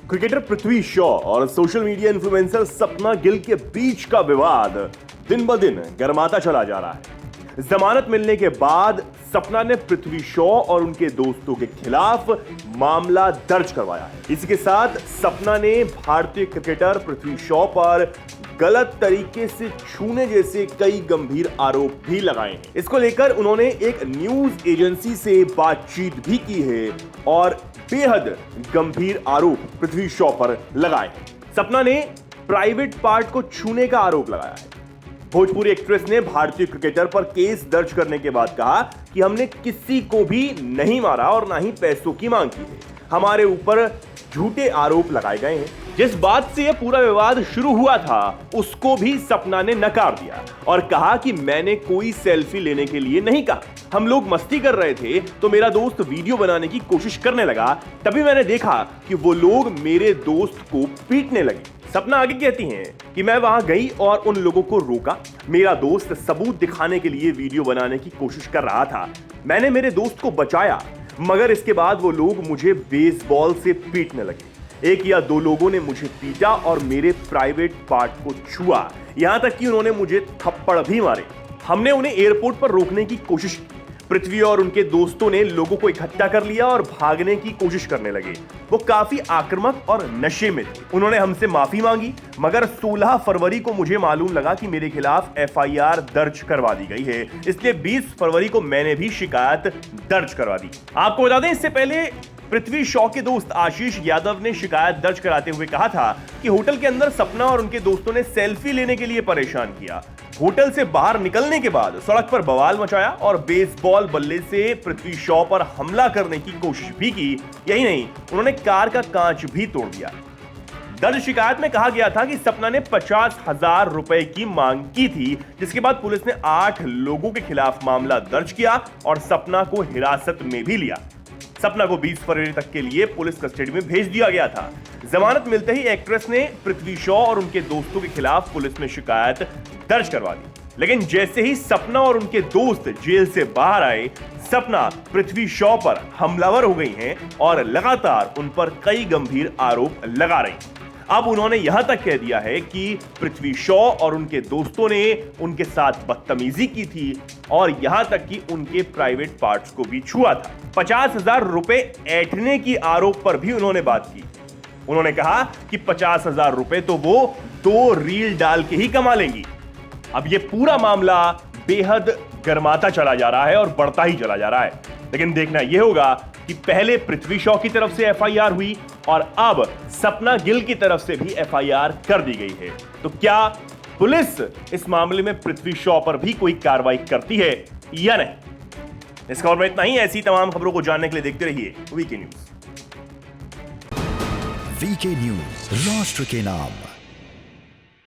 Cricketer Prithvi Shaw और social media influencer सपना गिल के बीच का विवाद दिन ब दिन गर्माता चला जा रहा है। जमानत मिलने के बाद सपना ने पृथ्वी शॉ और उनके दोस्तों के खिलाफ मामला दर्ज करवाया है। इसी के साथ सपना ने भारतीय क्रिकेटर पृथ्वी शॉ पर गलत तरीके से छूने जैसे कई गंभीर आरोप भी लगाए हैं। इसको लेकर उन्होंने एक न्यूज एजेंसी से बातचीत भी की है और बेहद गंभीर आरोप पृथ्वी शॉ पर लगाए हैं। सपना ने प्राइवेट पार्ट को छूने का आरोप लगाया है। भोजपुरी एक्ट्रेस ने भारतीय क्रिकेटर पर केस दर्ज करने के बाद कहा कि हमने किसी को भी नहीं मारा और ना ही पैसों की मांग की है। हमारे ऊपर झूठे आरोप लगाए गए हैं। जिस बात से यह पूरा विवाद शुरू हुआ था उसको भी सपना ने नकार दिया और कहा कि मैंने कोई सेल्फी लेने के लिए नहीं कहा। हम लोग मस्ती कर रहे थे तो मेरा दोस्त वीडियो बनाने की कोशिश करने लगा, तभी मैंने देखा कि वो लोग मेरे दोस्त को पीटने लगे। सपना आगे कहती हैं कि मैं वहां गई और उन लोगों को रोका। मेरा दोस्त सबूत दिखाने के लिए वीडियो बनाने की कोशिश कर रहा था। मैंने मेरे दोस्त को बचाया, मगर इसके बाद वो लोग मुझे बेसबॉल से पीटने लगे। एक या दो लोगों ने मुझे पीटा और मेरे प्राइवेट पार्ट को छुआ, यहां तक कि उन्होंने मुझे थप्पड़ भी मारे। हमने उन्हें एयरपोर्ट पर रोकने की कोशिश की। पृथ्वी और उनके दोस्तों ने लोगों को इकट्ठा कर लिया और भागने की कोशिश करने लगे। वो काफी आक्रामक और नशे में थे। उन्होंने हमसे माफी मांगी, मगर 16 फरवरी को मुझे मालूम लगा कि मेरे खिलाफ एफआईआर दर्ज करवा दी गई है, इसलिए 20 फरवरी को मैंने भी शिकायत दर्ज करवा दी। आपको बता दें, इससे पहले पृथ्वी शॉ के दोस्त आशीष यादव ने शिकायत दर्ज कराते हुए कहा था कि होटल के अंदर सपना और उनके दोस्तों ने सेल्फी लेने के लिए परेशान किया। होटल से बाहर निकलने के बाद सड़क पर बवाल मचाया और बेसबॉल बल्ले से पृथ्वी शॉ पर हमला करने की कोशिश भी की। यही नहीं, उन्होंने कार का कांच भी तोड़ दिया। दर्ज शिकायत में कहा गया था कि सपना ने 50,000 रुपए की मांग की थी, जिसके बाद पुलिस ने 8 लोगों के खिलाफ मामला दर्ज किया और सपना को हिरासत में भी लिया। सपना को 20 फरवरी तक के लिए पुलिस कस्टडी में भेज दिया गया था। जमानत मिलते ही एक्ट्रेस ने पृथ्वी शॉ और उनके दोस्तों के खिलाफ पुलिस में शिकायत दर्ज करवा दी। लेकिन जैसे ही सपना और उनके दोस्त जेल से बाहर आए, सपना पृथ्वी शॉ पर हमलावर हो गई हैं और लगातार उन पर कई गंभीर आरोप लगा रही हैं। अब उन्होंने यहां तक कह दिया है कि पृथ्वी शॉ और उनके दोस्तों ने उनके साथ बदतमीजी की थी और यहां तक कि उनके प्राइवेट पार्ट्स को भी छुआ था। 50,000 रुपए ऐंठने की आरोप पर भी उन्होंने बात की। उन्होंने कहा कि 50,000 रुपए तो वो 2 रील डाल के ही कमा लेंगी। अब ये पूरा मामला बेहद गर्माता चला जा रहा है और बढ़ता ही चला जा रहा है। लेकिन देखना यह होगा कि पहले पृथ्वी शॉ की तरफ से एफआईआर हुई और अब सपना गिल की तरफ से भी एफआईआर कर दी गई है। तो क्या पुलिस इस मामले में पृथ्वी शॉ पर भी कोई कार्रवाई करती है या नहीं? इस खबर में इतना ही। ऐसी तमाम खबरों को जानने के लिए देखते रहिए वीके न्यूज। वीके न्यूज, राष्ट्र के नाम।